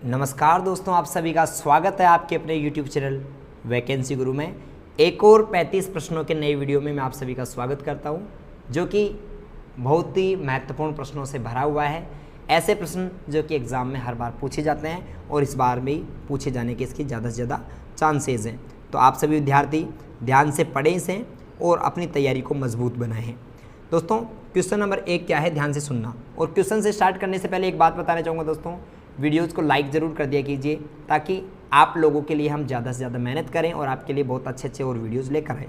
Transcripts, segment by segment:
नमस्कार दोस्तों, आप सभी का स्वागत है आपके अपने YouTube चैनल वैकेंसी गुरु में। एक और 35 प्रश्नों के नए वीडियो में मैं आप सभी का स्वागत करता हूं, जो कि बहुत ही महत्वपूर्ण प्रश्नों से भरा हुआ है। ऐसे प्रश्न जो कि एग्ज़ाम में हर बार पूछे जाते हैं और इस बार भी पूछे जाने के इसकी ज़्यादा से ज़्यादा चांसेज हैं। तो आप सभी विद्यार्थी ध्यान से पढ़ें इसे और अपनी तैयारी को मजबूत बनाएं। दोस्तों, क्वेश्चन नंबर 1 क्या है, ध्यान से सुनना। और क्वेश्चन से स्टार्ट करने से पहले एक बात बताना चाहूँगा दोस्तों, वीडियोज़ को लाइक ज़रूर कर दिया कीजिए ताकि आप लोगों के लिए हम ज़्यादा से ज़्यादा मेहनत करें और आपके लिए बहुत अच्छे और वीडियोज़ लेकर आएँ।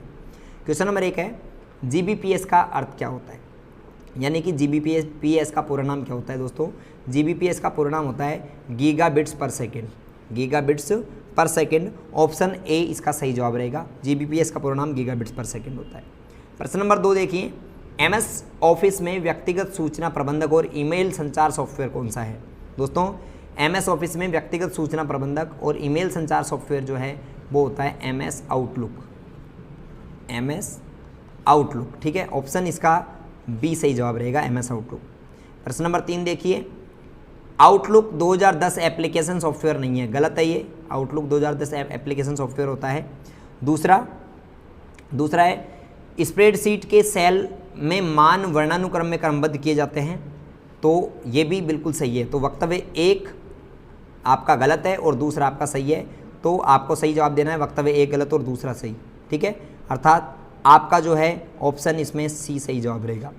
क्वेश्चन नंबर 1 है, GBPS का अर्थ क्या होता है, यानी कि GBPS का पूरा नाम क्या होता है। दोस्तों, GBPS का पूरा नाम होता है gigabits per second. Gigabits per second, option A इसका सही जवाब रहेगा। GBPS का पूरा नाम गीगाबिट्स पर सेकेंड होता है। प्रश्न नंबर 2 देखिए, MS ऑफिस में व्यक्तिगत सूचना प्रबंधक और ईमेल संचार सॉफ्टवेयर कौन सा है। दोस्तों, MS ऑफिस में व्यक्तिगत सूचना प्रबंधक और ईमेल संचार सॉफ्टवेयर जो है वो होता है MS आउटलुक। MS आउटलुक, ठीक है, ऑप्शन इसका बी सही जवाब रहेगा, MS आउटलुक। प्रश्न नंबर 3 देखिए, आउटलुक 2010 एप्लीकेशन सॉफ्टवेयर नहीं है, गलत है ये। आउटलुक 2010 एप्लीकेशन सॉफ्टवेयर होता है। दूसरा है, स्प्रेडशीट के सेल में मान वर्णानुक्रम में क्रमबद्ध किए जाते हैं, तो ये भी बिल्कुल सही है। तो वक्तव्य 1 आपका गलत है और दूसरा आपका सही है, तो आपको सही जवाब देना है। वक्तव्य 1 गलत और दूसरा सही, ठीक है, अर्थात आपका जो है ऑप्शन इसमें सी सही जवाब रहेगा।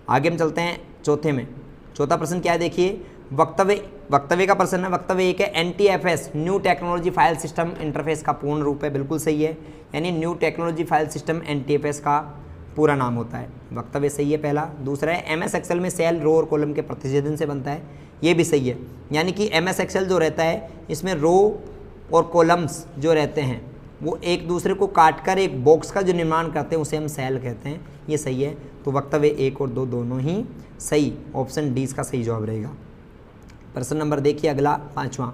आगे हम चलते हैं चौथे में। चौथा प्रश्न क्या है देखिए, वक्तव्य का प्रश्न है। वक्तव्य 1 है, NTFS new technology file system interface का पूर्ण रूप है, बिल्कुल सही है, यानी new technology file system NTFS का पूरा नाम होता है। वक्तव्य सही है पहला। दूसरा है, MS एक्सेल में सेल रो और कॉलम के प्रतिच्छेदन से बनता है, ये भी सही है, यानी कि MS एक्सेल जो रहता है इसमें रो और कॉलम्स जो रहते हैं वो एक दूसरे को काटकर एक बॉक्स का जो निर्माण करते हैं उसे हम सेल कहते हैं, ये सही है। तो वक्तव्य 1 और 2 दोनों ही सही, ऑप्शन डी इसका सही जवाब रहेगा। प्रश्न नंबर देखिए अगला 5वां,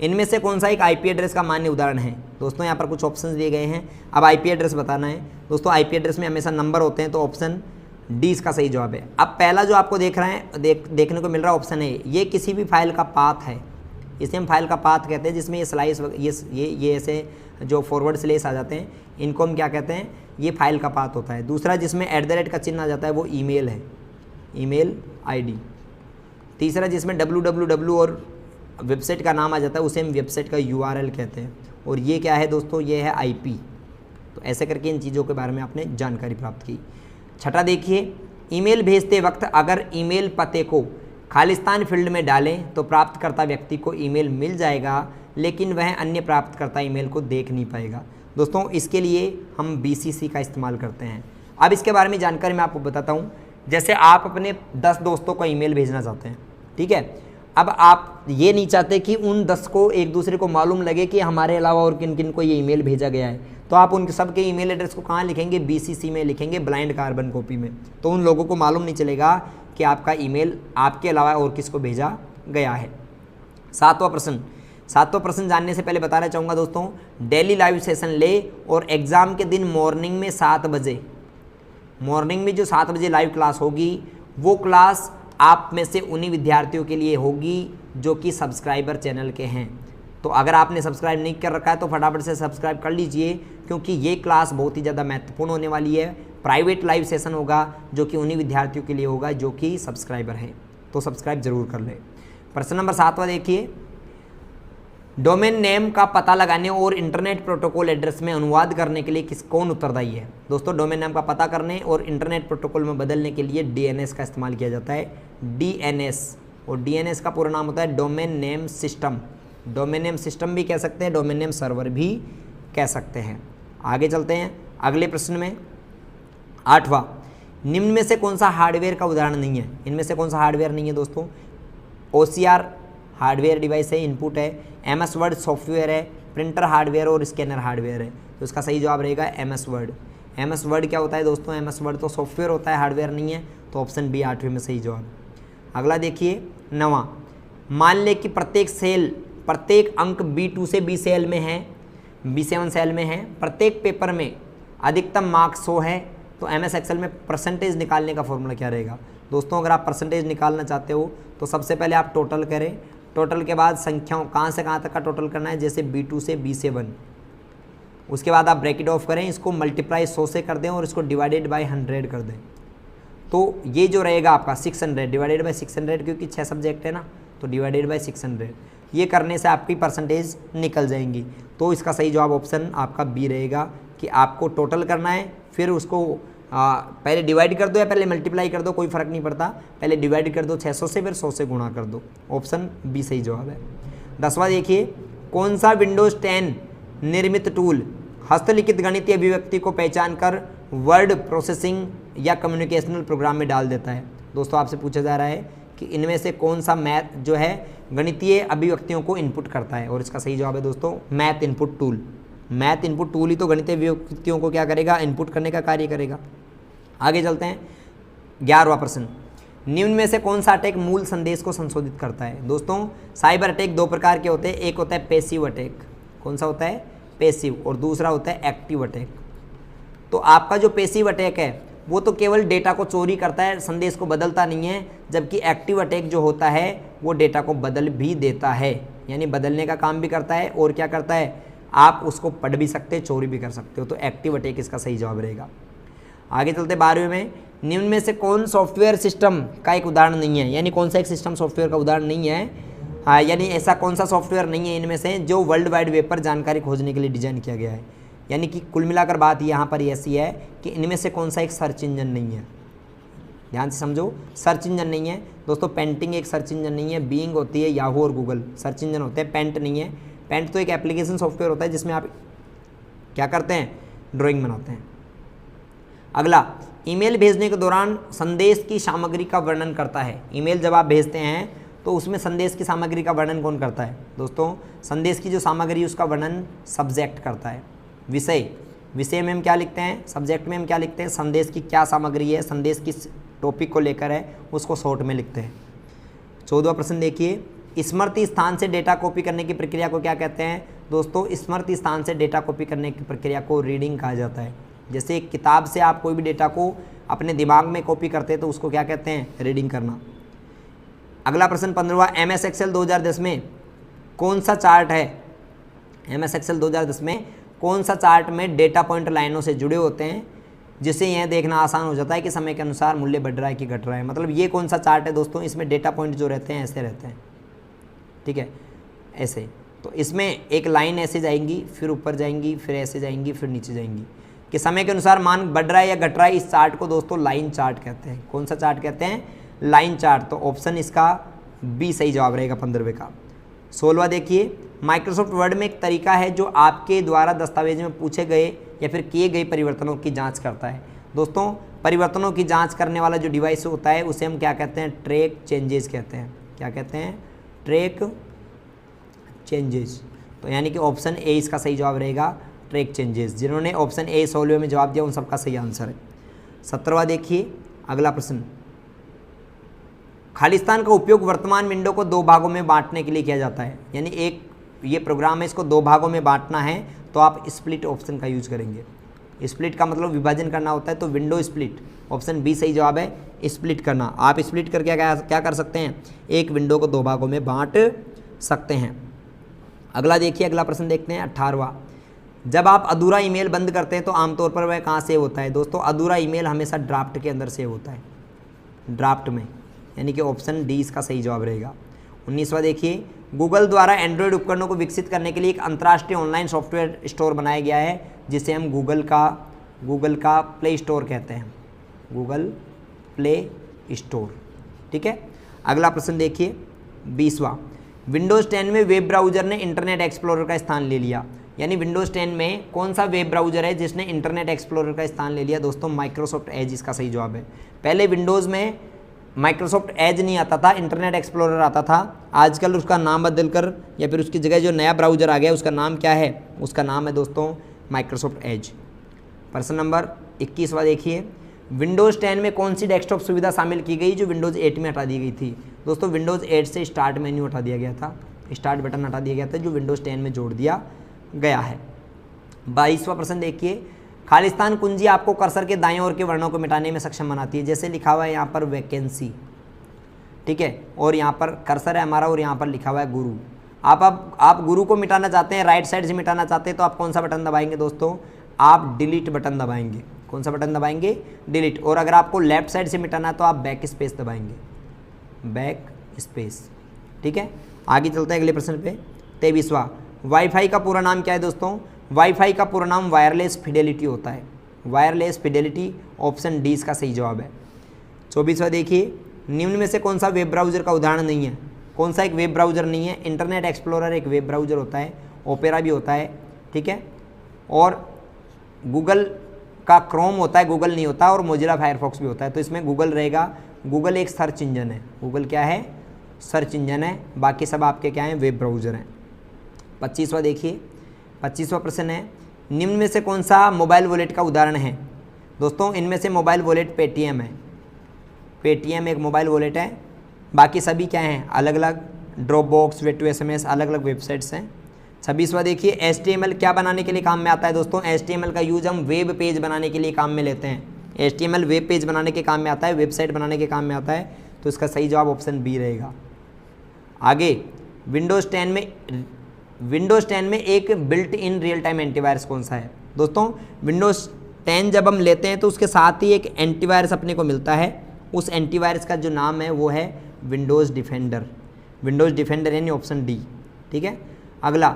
इनमें से कौन सा एक IP एड्रेस का मान्य उदाहरण है। दोस्तों, यहाँ पर कुछ ऑप्शंस दिए गए हैं, अब IP एड्रेस बताना है। दोस्तों, IP एड्रेस में हमेशा नंबर होते हैं, तो ऑप्शन डी इसका सही जवाब है। अब पहला जो आपको देखने को मिल रहा है ऑप्शन है, ये किसी भी फाइल का पाथ है, इसे हम फाइल का पाथ कहते हैं, जिसमें ये स्लाइस ये ऐसे जो फॉरवर्ड स्लेस आ जाते हैं, इनको हम क्या कहते हैं, ये फाइल का पाथ होता है। दूसरा जिसमें @ का चिन्ह आ जाता है वो ईमेल है, ईमेल ID। तीसरा जिसमें www और वेबसाइट का नाम आ जाता है उसे हम वेबसाइट का URL कहते हैं। और ये क्या है दोस्तों, ये है IP। तो ऐसे करके इन चीज़ों के बारे में आपने जानकारी प्राप्त की। छठा देखिए, ईमेल भेजते वक्त अगर ईमेल पते को खालिस्तान फील्ड में डालें तो प्राप्तकर्ता व्यक्ति को ईमेल मिल जाएगा, लेकिन वह अन्य प्राप्तकर्ता ईमेल को देख नहीं पाएगा। दोस्तों, इसके लिए हम BCC का इस्तेमाल करते हैं। अब इसके बारे में जानकारी मैं आपको बताता हूँ। जैसे आप अपने 10 दोस्तों को ईमेल भेजना चाहते हैं, ठीक है, अब आप ये नहीं चाहते कि उन 10 को एक दूसरे को मालूम लगे कि हमारे अलावा और किन किन को ये ईमेल भेजा गया है, तो आप उनके सबके ईमेल एड्रेस को कहाँ लिखेंगे, BCC में लिखेंगे, ब्लाइंड कार्बन कॉपी में। तो उन लोगों को मालूम नहीं चलेगा कि आपका ईमेल आपके अलावा और किसको भेजा गया है। सातवां प्रश्न जानने से पहले बताना चाहूँगा दोस्तों, डेली लाइव सेशन ले और एग्ज़ाम के दिन मॉर्निंग में 7 बजे, मॉर्निंग में जो 7 बजे लाइव क्लास होगी वो क्लास आप में से उन्हीं विद्यार्थियों के लिए होगी जो कि सब्सक्राइबर चैनल के हैं। तो अगर आपने सब्सक्राइब नहीं कर रखा है तो फटाफट से सब्सक्राइब कर लीजिए, क्योंकि ये क्लास बहुत ही ज़्यादा महत्वपूर्ण होने वाली है। प्राइवेट लाइव सेशन होगा जो कि उन्हीं विद्यार्थियों के लिए होगा जो कि सब्सक्राइबर हैं, तो सब्सक्राइब जरूर कर लें। प्रश्न नंबर 7वां देखिए, डोमेन नेम का पता लगाने और इंटरनेट प्रोटोकॉल एड्रेस में अनुवाद करने के लिए कौन उत्तरदायी है। दोस्तों, डोमेन नेम का पता करने और इंटरनेट प्रोटोकॉल में बदलने के लिए DNS का इस्तेमाल किया जाता है, DNS। और DNS का पूरा नाम होता है domain name system. Domain name system भी कह सकते हैं, डोमेन नेम सर्वर भी कह सकते हैं। आगे चलते हैं अगले प्रश्न में। 8वां, निम्न में से कौन सा हार्डवेयर का उदाहरण नहीं है। इनमें से कौन सा हार्डवेयर नहीं है दोस्तों, OCR हार्डवेयर डिवाइस है, इनपुट है, MS वर्ड सॉफ्टवेयर है, प्रिंटर हार्डवेयर और स्कैनर हार्डवेयर है। तो इसका सही जवाब रहेगा MS वर्ड। MS वर्ड क्या होता है दोस्तों, MS वर्ड तो सॉफ्टवेयर होता है, हार्डवेयर नहीं है, तो ऑप्शन बी 8वें में सही जवाब। अगला देखिए 9वां, मान लें कि प्रत्येक अंक B2 से B7 में है, B7 सेल में है, प्रत्येक पेपर में अधिकतम मार्क्स 100 है, तो MS एक्सेल में परसेंटेज निकालने का फॉर्मूला क्या रहेगा। दोस्तों, अगर आप परसेंटेज निकालना चाहते हो तो सबसे पहले आप टोटल करें, टोटल के बाद संख्याओं कहाँ से कहाँ तक का टोटल करना है, जैसे B2 से B7। उसके बाद आप ब्रैकेट ऑफ करें, इसको मल्टीप्लाई 100 से कर दें और इसको डिवाइडेड बाय 100 कर दें। तो ये जो रहेगा आपका 600 डिवाइडेड बाय 600, क्योंकि 6 सब्जेक्ट है ना, तो डिवाइडेड बाय 600। ये करने से आपकी परसेंटेज निकल जाएंगी। तो इसका सही जवाब ऑप्शन आपका बी रहेगा कि आपको टोटल करना है, फिर उसको पहले डिवाइड कर दो या पहले मल्टीप्लाई कर दो, कोई फ़र्क नहीं पड़ता। पहले डिवाइड कर दो 600 से, फिर 100 से गुणा कर दो। ऑप्शन बी सही जवाब है। 10वां देखिए, कौन सा विंडोज़ 10 निर्मित टूल हस्तलिखित गणितीय अभिव्यक्ति को पहचान कर वर्ड प्रोसेसिंग या कम्युनिकेशनल प्रोग्राम में डाल देता है। दोस्तों आपसे पूछा जा रहा है कि इनमें से कौन सा मैथ जो है गणितीय अभिव्यक्तियों को इनपुट करता है, और इसका सही जवाब है दोस्तों math input tool. Math input tool ही तो गणितीय अभिव्यक्तियों को क्या करेगा, इनपुट करने का कार्य करेगा। आगे चलते हैं। 11वां प्रश्न, निम्न में से कौन सा अटैक मूल संदेश को संशोधित करता है। दोस्तों साइबर अटैक दो प्रकार के होते हैं, एक होता है पैसिव अटैक। कौन सा होता है, पैसिव, और दूसरा होता है एक्टिव अटैक। तो आपका जो पैसिव अटैक है वो तो केवल डेटा को चोरी करता है, संदेश को बदलता नहीं है, जबकि एक्टिव अटैक जो होता है वो डेटा को बदल भी देता है, यानी बदलने का काम भी करता है, और क्या करता है, आप उसको पढ़ भी सकते हैं, चोरी भी कर सकते हो। तो एक्टिव अटैक इसका सही जवाब रहेगा। आगे चलते 12वें में, निम्न में से कौन सॉफ्टवेयर सिस्टम का एक उदाहरण नहीं है, यानी कौन सा एक सिस्टम सॉफ्टवेयर का उदाहरण नहीं है, यानी ऐसा कौन सा सॉफ्टवेयर नहीं है इनमें से जो वर्ल्ड वाइड वेब पर जानकारी खोजने के लिए डिजाइन किया गया है। यानी कि कुल मिलाकर बात यहाँ पर ऐसी है कि इनमें से कौन सा एक सर्च इंजन नहीं है। ध्यान से समझो, सर्च इंजन नहीं है दोस्तों। पेंटिंग एक सर्च इंजन नहीं है, बीइंग होती है, याहू और गूगल सर्च इंजन होते हैं, पेंट नहीं है। पेंट तो एक एप्लीकेशन सॉफ्टवेयर होता है जिसमें आप क्या करते हैं, ड्राइंग बनाते हैं। अगला, ईमेल भेजने के दौरान संदेश की सामग्री का वर्णन करता है। ईमेल जब आप भेजते हैं तो उसमें संदेश की सामग्री का वर्णन कौन करता है। दोस्तों संदेश की जो सामग्री उसका वर्णन सब्जेक्ट करता है। विषय, विषय में हम क्या लिखते हैं, सब्जेक्ट में हम क्या लिखते हैं, संदेश की क्या सामग्री है, संदेश किस टॉपिक को लेकर है, उसको शॉर्ट में लिखते हैं। 14वां प्रश्न देखिए, स्मृति स्थान से डेटा कॉपी करने की प्रक्रिया को क्या कहते हैं। दोस्तों स्मृति स्थान से डेटा कॉपी करने की प्रक्रिया को रीडिंग कहा जाता है। जैसे एक किताब से आप कोई भी डेटा को अपने दिमाग में कॉपी करते हैं तो उसको क्या कहते हैं, रीडिंग करना। अगला प्रश्न 15वां, MS एक्सेल 2010 में कौन सा चार्ट है, MS एक्सेल 2010 में कौन सा चार्ट में डेटा पॉइंट लाइनों से जुड़े होते हैं, जिससे यह देखना आसान हो जाता है कि समय के अनुसार मूल्य बढ़ रहा है कि घट रहा है। मतलब ये कौन सा चार्ट है दोस्तों, इसमें डेटा पॉइंट जो रहते हैं ऐसे रहते हैं, ठीक है, ऐसे। तो इसमें एक लाइन ऐसे जाएंगी, फिर ऊपर जाएंगी, फिर ऐसे जाएंगी, फिर नीचे जाएंगी, कि समय के अनुसार मान बढ़ रहा है या घट रहा है। इस चार्ट को दोस्तों लाइन चार्ट कहते हैं। कौन सा चार्ट कहते हैं, लाइन चार्ट। तो ऑप्शन इसका बी सही जवाब रहेगा 15वें का। 16वां देखिए, माइक्रोसॉफ्ट वर्ड में एक तरीका है जो आपके द्वारा दस्तावेज में पूछे गए या फिर किए गए परिवर्तनों की जांच करता है। दोस्तों परिवर्तनों की जांच करने वाला जो डिवाइस होता है उसे हम क्या कहते हैं, ट्रैक चेंजेस कहते हैं। क्या कहते हैं, ट्रैक चेंजेस। तो यानी कि ऑप्शन ए इसका सही जवाब रहेगा, ट्रैक चेंजेस। जिन्होंने ऑप्शन ए 16वें में जवाब दिया उन सबका सही आंसर है। 17वां देखिए, अगला प्रश्न, खालिस्तान का उपयोग वर्तमान विंडो को दो भागों में बांटने के लिए किया जाता है। यानी एक ये प्रोग्राम है, इसको दो भागों में बांटना है तो आप स्प्लिट ऑप्शन का यूज करेंगे। स्प्लिट का मतलब विभाजन करना होता है, तो विंडो स्प्लिट, ऑप्शन बी सही जवाब है, स्प्लिट करना। आप स्प्लिट करके क्या कर सकते हैं, एक विंडो को दो भागों में बांट सकते हैं। अगला देखिए, अगला प्रश्न देखते हैं 18वां, जब आप अधूरा ईमेल बंद करते हैं तो आमतौर पर वह कहाँ सेव होता है। दोस्तों अधूरा ईमेल हमेशा ड्राफ्ट के अंदर सेव होता है, ड्राफ्ट में, यानी कि ऑप्शन डी इसका सही जवाब रहेगा। 19वां देखिए, गूगल द्वारा एंड्रॉयड उपकरणों को विकसित करने के लिए एक अंतर्राष्ट्रीय ऑनलाइन सॉफ्टवेयर स्टोर बनाया गया है जिसे हम गूगल का प्ले स्टोर कहते हैं, गूगल प्ले स्टोर, ठीक है। अगला प्रश्न देखिए 20वां, विंडोज़ 10 में वेब ब्राउज़र ने इंटरनेट एक्सप्लोरर का स्थान ले लिया। यानी विंडोज़ 10 में कौन सा वेब ब्राउज़र है जिसने इंटरनेट एक्सप्लोरर का स्थान ले लिया। दोस्तों माइक्रोसॉफ्ट एज इसका सही जवाब है। पहले विंडोज़ में माइक्रोसॉफ्ट एज नहीं आता था, इंटरनेट एक्सप्लोरर आता था। आजकल उसका नाम बदलकर या फिर उसकी जगह जो नया ब्राउज़र आ गया उसका नाम क्या है, उसका नाम है दोस्तों माइक्रोसॉफ्ट एज। प्रश्न नंबर 21वां देखिए, विंडोज़ 10 में कौन सी डेस्कटॉप सुविधा शामिल की गई जो विंडोज़ 8 में हटा दी गई थी। दोस्तों विंडोज़ 8 से स्टार्ट मेन्यू हटा दिया गया था, स्टार्ट बटन हटा दिया गया था, जो विंडोज़ 10 में जोड़ दिया गया है। 22वां प्रश्न देखिए, खालिस्तान कुंजी आपको कर्सर के दाएं ओर के वर्णों को मिटाने में सक्षम बनाती है। जैसे लिखा हुआ है यहाँ पर वैकेंसी, ठीक है, और यहाँ पर कर्सर है हमारा और यहाँ पर लिखा हुआ है गुरु। आप गुरु को मिटाना चाहते हैं, राइट साइड से मिटाना चाहते हैं, तो आप कौन सा बटन दबाएंगे दोस्तों, आप डिलीट बटन दबाएंगे। कौन सा बटन दबाएंगे, डिलीट। और अगर आपको लेफ्ट साइड से मिटाना है तो आप बैक स्पेस दबाएंगे, बैक स्पेस। ठीक है, आगे चलते हैं अगले प्रश्न पे। 23वां, वाईफाई का पूरा नाम क्या है दोस्तों, वाईफाई का पूरा नाम वायरलेस फिडेलिटी होता है, वायरलेस फिडेलिटी, ऑप्शन डी इसका सही जवाब है। 24वां देखिए, निम्न में से कौन सा वेब ब्राउज़र का उदाहरण नहीं है, कौन सा एक वेब ब्राउज़र नहीं है, इंटरनेट एक्सप्लोरर एक वेब ब्राउज़र होता है, ओपेरा भी होता है, ठीक है, और गूगल का क्रोम होता है, गूगल नहीं होता, और मोजिला फायरफॉक्स भी होता है, तो इसमें गूगल रहेगा। गूगल एक सर्च इंजन है, गूगल क्या है, सर्च इंजन है, बाकी सब आपके क्या हैं, वेब ब्राउज़र हैं। 25वां देखिए, 25वां प्रश्न है, निम्न में से कौन सा मोबाइल वॉलेट का उदाहरण है दोस्तों, इनमें से मोबाइल वॉलेट पेटीएम है, पेटीएम एक मोबाइल वॉलेट है, बाकी सभी क्या हैं, अलग अलग, ड्रॉपबॉक्स, वे2SMS, अलग अलग वेबसाइट्स हैं। 26वां देखिए, HTML क्या बनाने के लिए काम में आता है दोस्तों, HTML का यूज हम वेब पेज बनाने के लिए काम में लेते हैं, HTML वेब पेज बनाने के काम में आता है, वेबसाइट बनाने के काम में आता है, तो इसका सही जवाब ऑप्शन बी रहेगा। आगे विंडोज़ 10 में एक built in real time antivirus कौन सा है दोस्तों, विंडोज़ 10 जब हम लेते हैं तो उसके साथ ही एक एंटीवायरस अपने को मिलता है, उस एंटीवायरस का जो नाम है वो है विंडोज़ डिफेंडर, विंडोज़ डिफेंडर यानी ऑप्शन डी। ठीक है, अगला,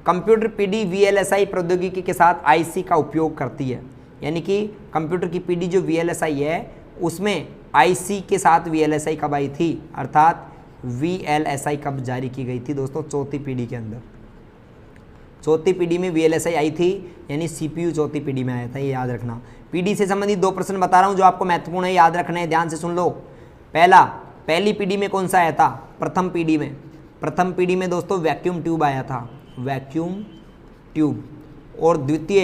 कंप्यूटर पीडी VLSI प्रौद्योगिकी के साथ IC का उपयोग करती है, यानी कि कंप्यूटर की पीडी जो VLSI है उसमें IC के साथ VLSI कब आई थी, अर्थात VLSI कब जारी की गई थी दोस्तों, चौथी पीढ़ी के अंदर, चौथी पीढ़ी में VLSI आई थी, यानी CPU चौथी पीढ़ी में आया था, ये याद रखना। पीढ़ी से संबंधित 2 प्रश्न बता रहा हूँ जो आपको महत्वपूर्ण है, याद रखना है, ध्यान से सुन लो। पहली पीढ़ी में कौन सा आया था, प्रथम पीढ़ी में दोस्तों वैक्यूम ट्यूब आया था, वैक्यूम ट्यूब। और द्वितीय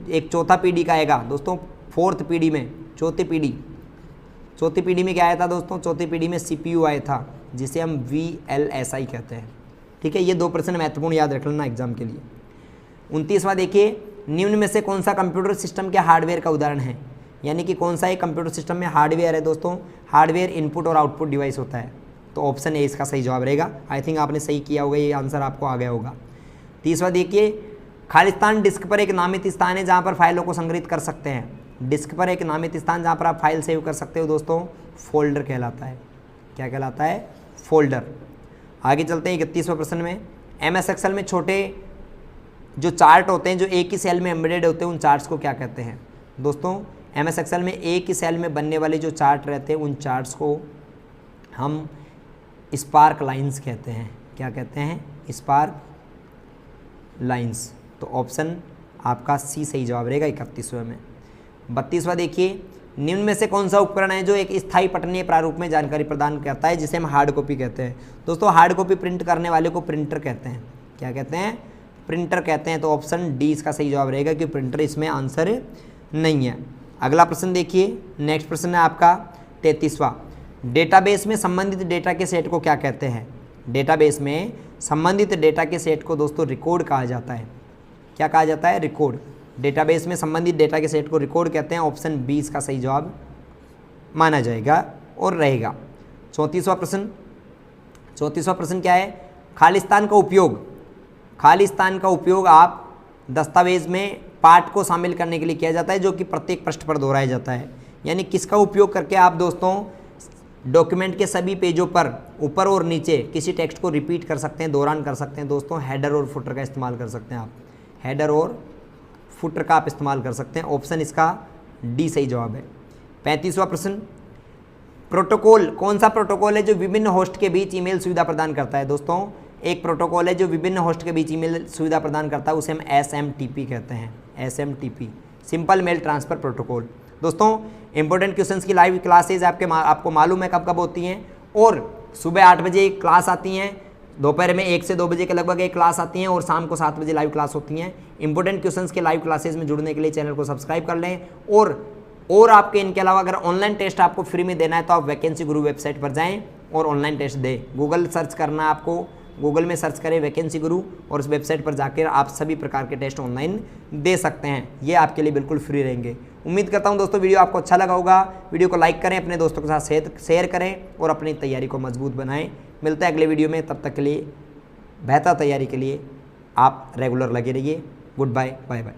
एक चौथा पीढ़ी का आएगा दोस्तों, फोर्थ पीढ़ी में, चौथी पीढ़ी में क्या आया था दोस्तों, चौथी पीढ़ी में CPU आया था, जिसे हम VLSI कहते हैं। ठीक है, ये 2 प्रश्न महत्वपूर्ण याद रख लेना एग्जाम के लिए। 29वां देखिए, निम्न में से कौन सा कंप्यूटर सिस्टम के हार्डवेयर का उदाहरण है, यानी कि कौन सा एक कंप्यूटर सिस्टम में हार्डवेयर है दोस्तों, हार्डवेयर इनपुट और आउटपुट डिवाइस होता है, तो ऑप्शन ए इसका सही जवाब रहेगा। आई थिंक आपने सही किया होगा, ये आंसर आपको आ गया होगा। 30वां देखिए, खालिस्तान डिस्क पर एक नामित स्थान है जहाँ पर फाइलों को संग्रहित कर सकते हैं, डिस्क पर एक नामित स्थान जहाँ पर आप फाइल सेव कर सकते हो दोस्तों, फोल्डर कहलाता है। क्या कहलाता है, फोल्डर। आगे चलते हैं 31वें प्रश्न में। MS Excel में छोटे जो चार्ट होते हैं जो एक ही सेल में एम्बेडेड होते हैं, उन चार्ट्स को क्या कहते हैं दोस्तों, MS Excel में एक ही सेल में बनने वाले जो चार्ट रहते हैं उन चार्ट्स को हम स्पार्क लाइंस कहते हैं। क्या कहते हैं, स्पार्क लाइंस। तो ऑप्शन आपका सी सही जवाब रहेगा 31वें में। 32वां देखिए, निम्न में से कौन सा उपकरण है जो एक स्थायी पठनीय प्रारूप में जानकारी प्रदान करता है, जिसे हम हार्ड कॉपी कहते हैं दोस्तों, हार्ड कॉपी प्रिंट करने वाले को प्रिंटर कहते हैं। क्या कहते हैं, प्रिंटर कहते हैं। तो ऑप्शन डी इसका सही जवाब रहेगा कि प्रिंटर इसमें आंसर नहीं है। अगला प्रश्न देखिए, नेक्स्ट प्रश्न है आपका 33वां। डेटाबेस में संबंधित डेटा के सेट को क्या कहते हैं, डेटाबेस में संबंधित डेटा के सेट को दोस्तों रिकॉर्ड कहा जाता है। क्या कहा जाता है, रिकॉर्ड। डेटाबेस में संबंधित डेटा के सेट को रिकॉर्ड कहते हैं, ऑप्शन बी इसका सही जवाब माना जाएगा और रहेगा। 34वां प्रश्न क्या है, खालिस्तान का उपयोग आप दस्तावेज में पाठ को शामिल करने के लिए किया जाता है, जो कि प्रत्येक पृष्ठ पर दोहराया जाता है। यानी किसका उपयोग करके आप दोस्तों डॉक्यूमेंट के सभी पेजों पर ऊपर और नीचे किसी टेक्स्ट को रिपीट कर सकते हैं, दोहरान कर सकते हैं दोस्तों, हेडर और फुटर का इस्तेमाल कर सकते हैं आप, हेडर और फुटर का आप इस्तेमाल कर सकते हैं। ऑप्शन इसका डी सही जवाब है। 35वां प्रश्न, प्रोटोकॉल, कौन सा प्रोटोकॉल है जो विभिन्न होस्ट के बीच ईमेल सुविधा प्रदान करता है दोस्तों, एक प्रोटोकॉल है जो विभिन्न होस्ट के बीच ईमेल सुविधा प्रदान करता है, उसे हम SMTP कहते हैं, SMTP, simple mail transfer protocol. दोस्तों इंपॉर्टेंट क्वेश्चंस की लाइव क्लासेज आपको मालूम है कब कब होती हैं, और सुबह 8 बजे क्लास आती हैं, दोपहर में 1 से 2 बजे के लगभग एक क्लास आती हैं, और शाम को 7 बजे लाइव क्लास होती हैं। इंपॉर्टेंट क्वेश्चंस के लाइव क्लासेज में जुड़ने के लिए चैनल को सब्सक्राइब कर लें। और आपके इनके अलावा अगर ऑनलाइन टेस्ट आपको फ्री में देना है तो आप वैकेंसी गुरु वेबसाइट पर जाएं और ऑनलाइन टेस्ट दें। गूगल सर्च करना, आपको गूगल में सर्च करें वैकेंसी गुरु और उस वेबसाइट पर जाकर आप सभी प्रकार के टेस्ट ऑनलाइन दे सकते हैं। ये आपके लिए बिल्कुल फ्री रहेंगे। उम्मीद करता हूं दोस्तों वीडियो आपको अच्छा लगा होगा। वीडियो को लाइक करें, अपने दोस्तों के साथ शेयर करें और अपनी तैयारी को मजबूत बनाएं। मिलते हैं अगले वीडियो में, तब तक के लिए बेहतर तैयारी के लिए आप रेगुलर लगे रहिए। Goodbye, bye bye.